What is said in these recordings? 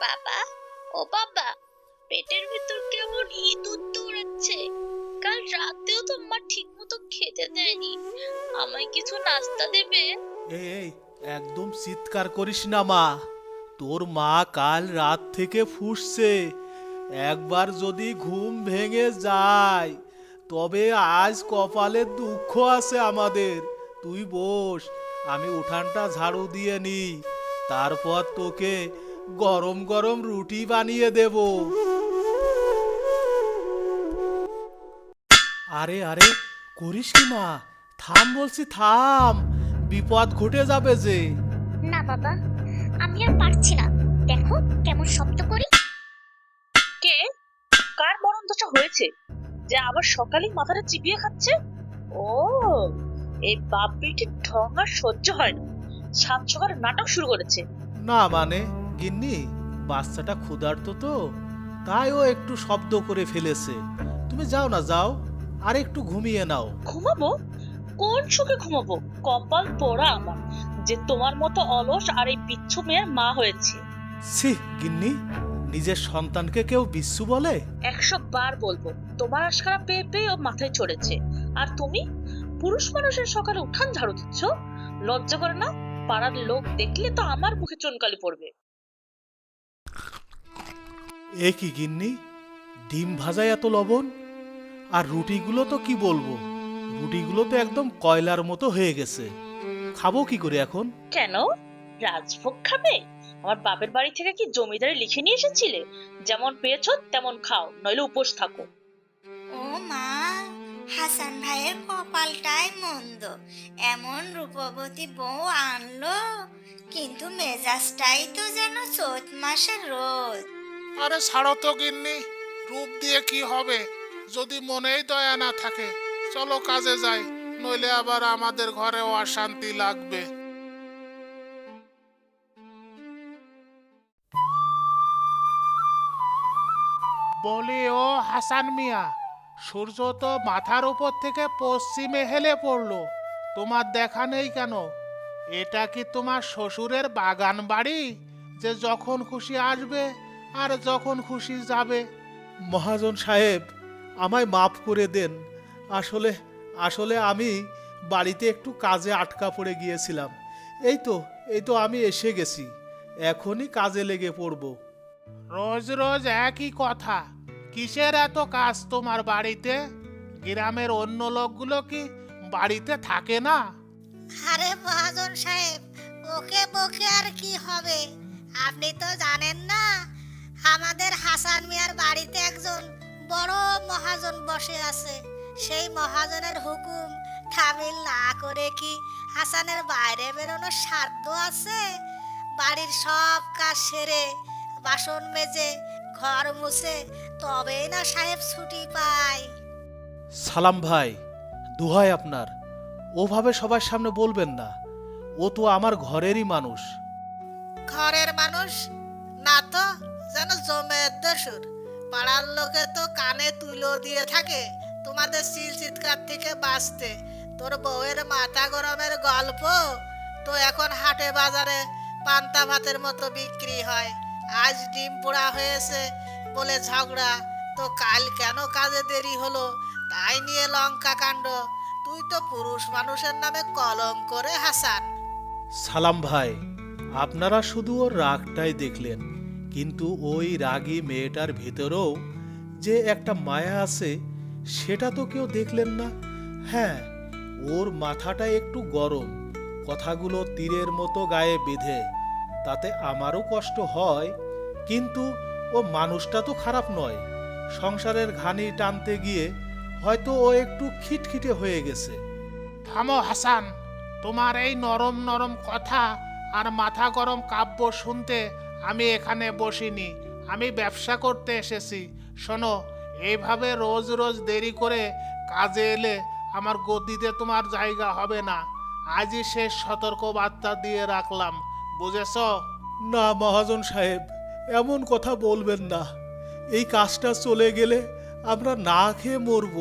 বাবা, ও বাবা, পেটের ভিতর কেমন ইঁদুর দৌড়াচ্ছে। কাল রাতেও তো মা ঠিক মতো খেতে দেয়নি। আমায় কিছু নাস্তা দেবে? এই একদম চিৎকার করিস না মা। তোর মা কাল রাত থেকে ফুঁসছে। একবার যদি ঘুম ভেঙে যায় তবে আজ কপালে দুঃখ আছে আমাদের। তুই বস, আমি উঠানটা ঝাড়ু দিয়ে নি, তারপর তোকে গরম গরম রুটি বানিয়ে দেব। আরে আরে, করিস কি মা? থাম বলছি, থাম, বিপদ ঘটে যাবে যে। না বাবা, আমি আর পারছি না। দেখো কেমন শব্দ করি। কে? কার মরণ দশা হয়েছে যে আবার সকালেই মাথাটা চিবিয়ে খাচ্ছে? ও, এই বাপ বেটির ঢং আর সহ্য হয় না। সাত সকালে নাটক শুরু করেছে। না মানে, গিন্নি, বাচ্চাটা ক্ষুধার্ত তো, তাই ও একটু শব্দ করে ফেলেছে। তুমি যাও না, যাও, আর একটু ঘুমিয়ে নাও। ঘুমাবো? কোন সুখে ঘুমাবো? কপাল পোড়া আমার যে তোমার মতো অলস আর এই বিচ্ছু মেয়ের মা হয়েছে। ছি গিন্নি, নিজের সন্তানকে কেউ বিচ্ছু বলে? 100 বার বলবো, তোমার আশকারা পেয়ে পেয়ে ও মাথায় চড়েছে। আর তুমি পুরুষ মানুষের সকালে উঠান ঝাড়ু দিচ্ছ? লজ্জা করে না? পাড়ার লোক দেখলে তো আমার মুখে চুনকালি পড়বে। এ কি গিন্নি, ডিম ভাজায় এত লবণ? আর রুটিগুলো তো কি বলবো, রুটিগুলো তো একদম কয়লার মতো হয়ে গেছে। খাবো কি করে এখন? কেন? রাজভোগ খাবে? আমার বাপের বাড়ি থেকে কি জমিদারি লিখে নিয়ে এসেছিলে? যেমন পেয়েছো তেমন খাও, নইলে উপোস থাকো। ও মা, হাসান ভাইয়ের কপালটাই মন্দ, এমন রূপবতী বউ আনলো, কিন্তু মেজাজটাই তো যেন চৈত মাসের রোদ। আরে ছাড়ো তো গিন্নি, রূপ দিয়ে কি হবে যদি মনেই দয়া না থাকে। চলো কাজে যাই, নইলে আবার আমাদের ঘরেও অশান্তি লাগবে। বলি ও হাসান মিয়া, সূর্য তো মাথার উপর থেকে পশ্চিমে হেলে পড়লো, তোমার দেখা নেই কেন? এটা কি তোমার শ্বশুরের বাগান বাড়ি যে যখন খুশি আসবে আর যখন খুশি যাবে? মহাজন সাহেব, আমায় মাফ করে দেন। আসলে আসলে আমি বাড়িতে একটু কাজে আটকা পড়ে গিয়েছিলাম। এই তো, এই তো আমি এসে গেছি, এখনই কাজে লেগে পড়ব। রোজ রোজ একই কথা। কিসের এত কাজ তোমার বাড়িতে? গ্রামের অন্য লোকগুলো কি বাড়িতে থাকে না? আরে মহাজন সাহেব, ওকে বকে আর কি হবে? আপনি তো জানেন না, আমাদের হাসান মিয়ার বাড়িতে একজন বড় মহাজন বসে আছে। সেই মহাজনের হুকুম তামিল না করে কি হাসানের বাইরে বেরোনোর সাধ্য আছে? বাড়ির সব কাজ সেরে, বাসন মেজে, ঘর মুছে তবেই না সাহেব ছুটি পায়। সালাম ভাই, দোহাই আপনার, ওভাবে সবার সামনে বলবেন না। ও তো আমার ঘরেরই মানুষ। ঘরের মানুষ না তো, যেন জমের দস্যুর। পাড়ার লোকে তো কানে তুলো দিয়ে থাকে তোমাদের চিল চিৎকার থেকে বাঁচতে। তোর বউয়ের মাথা গরমের গল্প তো এখন হাটে বাজারে পান্তা ভাতের মতো বিক্রি হয়। আজ ডিম পোড়া হয়েছে বলে ঝগড়া, তো কাল কেন কাজে দেরি হলো তাই নিয়ে লঙ্কা কাণ্ড। তুই তো পুরুষ মানুষের নামে কলঙ্ক করে হাসান। সালাম ভাই, আপনারা শুধু ওর রাগটাই দেখলেন, কিন্তু ওই রাগী মেয়েটার ভেতরেও যে একটা মায়া আছে সেটা তো কেউ দেখলেন না। হ্যাঁ, ওর মাথাটা একটু গরম, কথাগুলো তীরের মতো গায়ে বেঁধে, তাতে আমারও কষ্ট হয়। কিন্তু ও মানুষটা তো খারাপ নয়। সংসারের ঘানি টানতে গিয়ে হয়তো ও একটু খিটখিটে হয়ে গেছে। থামো হাসান, তোমার এই নরম নরম কথা আর মাথা গরম কাব্য শুনতে আমি এখানে বসিনি। আমি ব্যবসা করতে এসেছি। শোনো, এইভাবে রোজ রোজ দেরি করে কাজে এলে আমার গদিতে তোমার জায়গা হবে না। আজই শেষ সতর্ক বার্তা দিয়ে রাখলাম, বুঝেছো? না মহাজন সাহেব, এমন কথা বলবেন না। এই কাজটা চলে গেলে আমরা না খেয়ে মরব।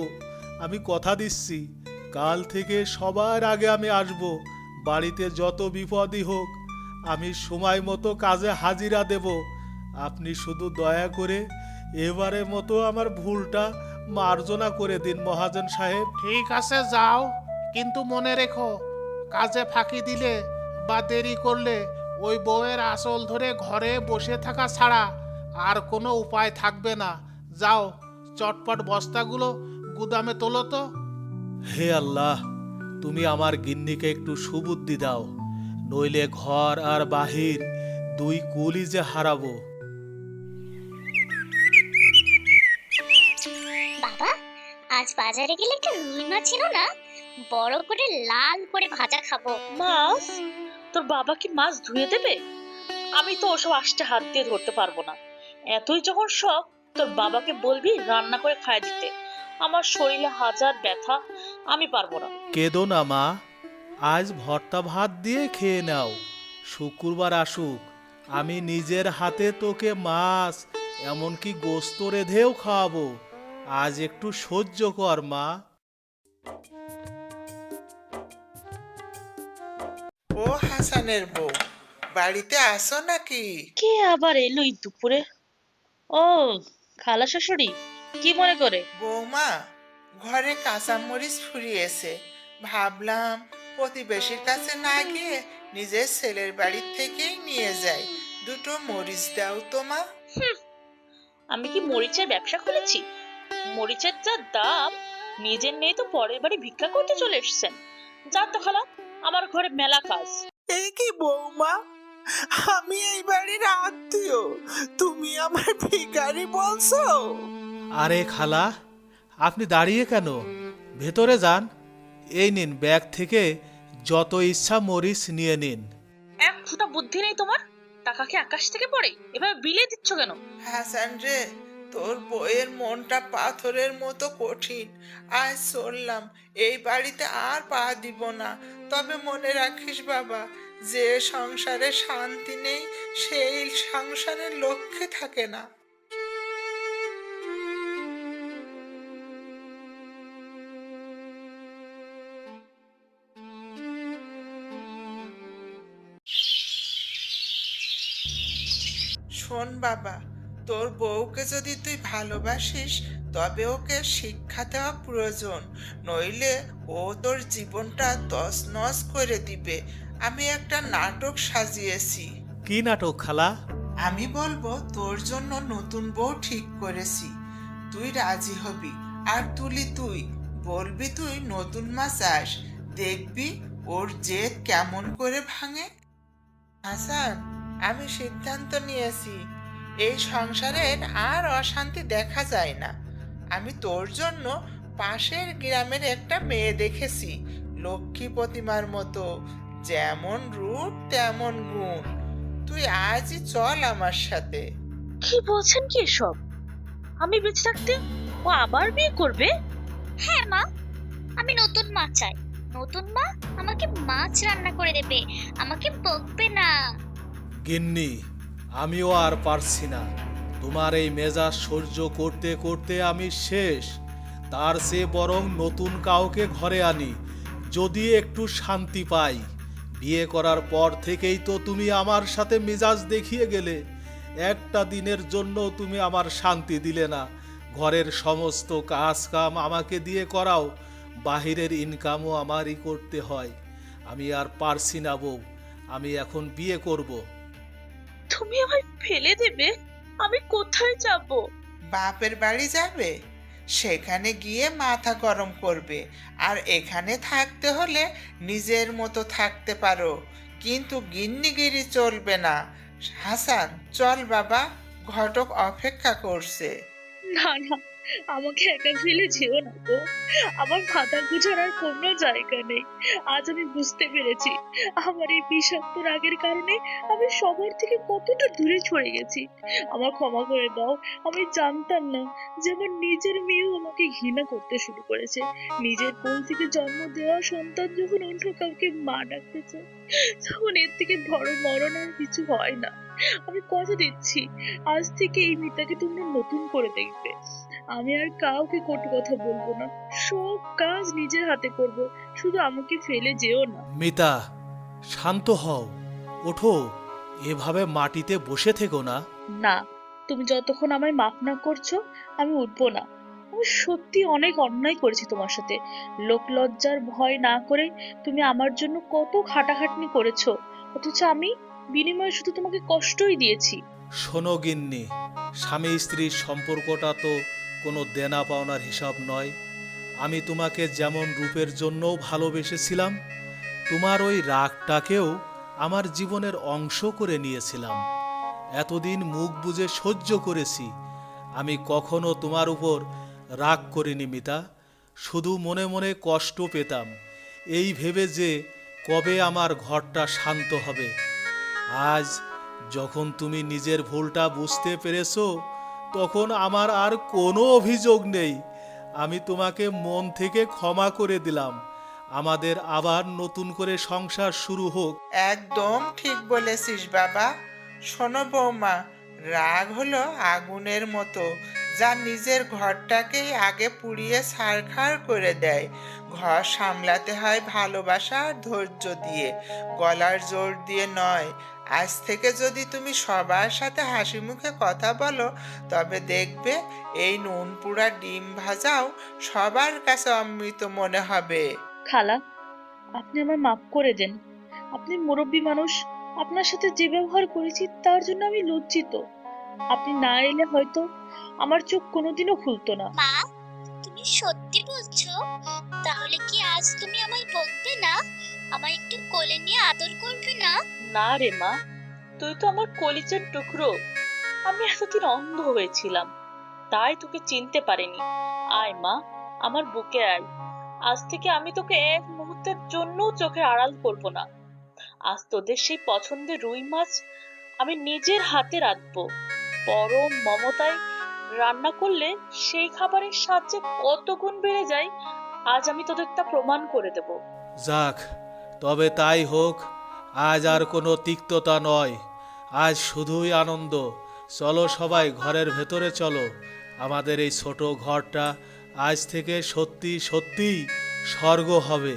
আমি কথা দিচ্ছি, কাল থেকে সবার আগে আমি আসব। বাড়িতে যত বিপদই হোক আমি সময় মতো কাজে হাজিরা দেব। আপনি শুধু দয়া করে এবারের মতো আমার ভুলটা মার্জনা করে দিন মহাজন সাহেব। ঠিক আছে যাও, কিন্তু মনে রেখো, কাজে ফাঁকি দিলে বা দেরি করলে ওই বউয়ের আঁচল ধরে ঘরে বসে থাকা ছাড়া আর কোনো উপায় থাকবে না। যাও, চটপট বস্তাগুলো গুদামে তোলো তো। হে আল্লাহ, তুমি আমার গিন্নিকে একটু সুবুদ্ধি দাও, নইলে ঘর আর বাহির দুই কুলই যে হারাবো। বাবা, আজ বাজারে গেলে একটা রুই মাছ ছিল না, বড় করে লাল করে ভাজা খাবো। মাছ? তোর বাবা কি মাছ ধুয়ে দেবে? আমি তো ওসব আষ্টে হাত দিয়ে ধরতে পারবো না। এতই যখন শখ, তোর বাবাকে বলবি রান্না করে খায় দিতে। আমার শরীরে হাজার ব্যথা, আমি পারবো না। কেঁদো না মা, আজ ভর্তা ভাত দিয়ে খেয়ে নাও। শুক্রবার আসুক, আমি নিজের হাতে তোকে মাছ এমনকি গোস্ত রেঁধেও খাওয়াবো। আজ একটু সহ্য কর মা। ও হাসানের বউ, বাড়িতে আসো নাকি? কে আবার এলো এই দুপুরে? ও, খালা শাশুড়ি, কি মনে করে? বৌমা, ঘরে কাঁচামরিচ ফুরিয়েছে, ভাবলাম প্রতিবেশীর কাছে না গিয়ে নিজের ছেলের বাড়ির থেকেই নিয়ে যাই। দুটো মরিচ দাও তো মা। আমি কি মরিচের ব্যবসা খুলেছি? মরিচের যা দাম, নিজের নেই তো পরের বাড়ি ভিক্ষা করতে চলে এসেছেন। যান তো খালা, আমার ঘরে মেলা কাজ। এই কি বৌমা, আমি এই বাড়ির আত্মীয়, তুমি আমার ভিখারি বলছো? আরে খালা, আপনি দাঁড়িয়ে কেন? ভেতরে যান। এই নিন, ব্যাগ থেকে যত ইচ্ছা মরিচ নিয়ে নিন। এক ফোঁটা বুদ্ধি নেই তোমার? টাকা কি আকাশ থেকে পড়ে? এভাবে বিলে দিচ্ছ কেন? হাসান রে, তোর বইয়ের মনটা পাথরের মতো কঠিন। আজ চললাম, এই বাড়িতে আর পা দিব না। তবে মনে রাখিস বাবা, যে সংসারে শান্তি নেই সেই সংসারের লক্ষ্যে থাকে না। শোন বাবা, তোর বউকে যদি তুই ভালোবাসিস তবে ওকে শিক্ষা দেওয়া প্রয়োজন, নইলে ও তোর জীবনটা তছনছ করে দিবে। আমি একটা নাটক সাজিয়েছি। কি নাটক খালা? আমি বলবো তোর জন্য নতুন বউ ঠিক করেছি, তুই রাজি হবি। আর তুই বলবি তুই নতুন মা চাস, দেখবি ওর জেদ কেমন করে ভাঙে। হাসান, আমি সিদ্ধান্ত নিয়েছি, এই সংসারের আর অশান্তি দেখা যায় না। আমি তোর জন্য পাশের গ্রামের একটা মেয়ে দেখেছি, লক্ষ্মী প্রতিমার মতো, যেমন রূপ তেমন গুণ। তুই আজই চল আমার সাথে। কি বলছেন কি এসব? আমি বেঁচে থাকতে ও আবার বিয়ে করবে? হ্যাঁ মা, আমি নতুন মা চাই। নতুন মা আমাকে মাছ রান্না করে দেবে, আমাকে বকবে না। গিন্নি, আমিও আর পারছি না। তোমার এই মেজাজ সহ্য করতে করতে আমি শেষ। তার চেয়ে বরং নতুন কাউকে ঘরে আনি, যদি একটু শান্তি পাই। বিয়ে করার পর থেকেই তো তুমি আমার সাথে মেজাজ দেখিয়ে গেলে। একটা দিনের জন্য তুমি আমার শান্তি দিলে না। ঘরের সমস্ত কাজ কাম আমাকে দিয়ে করাও, বাহিরের ইনকামও আমারই করতে হয়। আমি আর পারছি না বউ, আমি এখন বিয়ে করব। তুমি আমায় ফেলে দেবে? আমি কোথায় যাব? বাপের বাড়ি যাবে, সেখানে গিয়ে মাথা গরম করবে। আর এখানে থাকতে হলে নিজের মতো থাকতে পারো, কিন্তু গিন্নিগিরি চলবে না। হাসান, চল বাবা, ঘটক অপেক্ষা করছে। না না, আমাকে একা ফেলে যেও না গো। আমার মাথা গুছার আর কোনো জায়গা নেই। আজ আমি বুঝতে পেরেছি, আমার এই বিষাক্ত রাগের কারণে আমি সবার থেকে কতটা দূরে সরে গেছি। আমার ক্ষমা করে দাও। আমি জানতাম না যে আমার নিজের মেয়েও আমাকে ঘৃণা করতে শুরু করেছে। নিজের কোল থেকে জন্ম দেওয়া সন্তান যখন অন্য কাউকে মা ডাকতেছে, তখন এর থেকে বড় মরণ আর কিছু হয় না। আমি কথা দিচ্ছি, আজ থেকে এই মিতাকে তোমরা নতুন করে দেখবে। আমি আর কাউকে কটু কথা বলবো না, সব কাজ নিজের হাতে করব। শুধু আমাকে ফেলে যেও না। মিতা, শান্ত হও, ওঠো, এভাবে মাটিতে বসে থেকো না। না, তুমি যতক্ষণ আমায় মাফ না করছো আমি উঠবো না। আমি সত্যি অনেক অন্যায় করেছি তোমার সাথে। লোক লজ্জার ভয় না করে তুমি আমার জন্য কত খাটাখাটনি করেছো, অথচ আমি বিনিময়ে শুধু তোমাকে কষ্টই দিয়েছি। শোনো গিন্নি, স্বামী স্ত্রীর সম্পর্কটা তো কোনো দেনা পাওনার হিসাব নয়। আমি তোমাকে যেমন রূপের জন্যও ভালোবেসেছিলাম, তোমার ওই রাগটাকেও আমার জীবনের অংশ করে নিয়েছিলাম। এতদিন মুখ বুজে সহ্য করেছি। আমি কখনো তোমার উপর রাগ করিনি মিতা, শুধু মনে মনে কষ্ট পেতাম এই ভেবে যে কবে আমার ঘরটা শান্ত হবে। আজ যখন তুমি নিজের ভুলটা বুঝতে পেরেছো, তখন আমার আর কোনো অভিযোগ নেই। আমি তোমাকে মন থেকে ক্ষমা করে দিলাম। আমাদের আবার নতুন করে সংসার শুরু হোক। একদম ঠিক বলেছিস বাবা। শোনো বৌমা, রাগ হলো আগুনের মতো, যা নিজের ঘরটাকেই আগে পুড়িয়ে ছারখার করে দেয়। ঘর সামলাতে হয় ভালোবাসা আর ধৈর্য দিয়ে, গলার জোর দিয়ে নয়। আজ থেকে যদি তুমি সবার সাথে হাসি মুখে কথা বলো, তবে দেখবে এই নুন পোড়া ডিম ভাজাও সবার কাছে অমৃত মনে হবে। খালা, আপনি আমায় মাফ করে দেন। আপনি মুরব্বী মানুষ, আপনার সাথে যে ব্যবহার করেছি তার জন্য আমি লজ্জিত। আপনি না এলে হয়তো আমার চোখ কোনোদিনও খুলতো না। মা, তুমি সত্যি বলছো? তাহলে কি আজ তুমি আমায় বকবে না? আমায় একটু কোলে নিয়ে আদর করবে না? না রে মা, তুই তো আমার কলিজার টুকরো। আমি এতদিন অন্ধ হয়েছিলাম, তাই তোকে চিনতে পারিনি। আয় মা, আমার বুকে আয়। আজ থেকে আমি তোকে এক মুহূর্তের জন্য চোখে আড়াল করব না। আজ তোদের সেই পছন্দের রুই মাছ আমি নিজের হাতে রাঁধবো। পরম মমতায় রান্না করলে সেই খাবারের স্বাদ যে কত গুণ বেড়ে যায়, আজ আমি তোদের তা প্রমাণ করে দেব। যাক, তবে তাই হোক। আজ আর কোনো তিক্ততা নয়, আজ শুধুই আনন্দ। চলো সবাই ঘরের ভেতরে চলো। আমাদের এই ছোট ঘরটা আজ থেকে সত্যি সত্যি স্বর্গ হবে।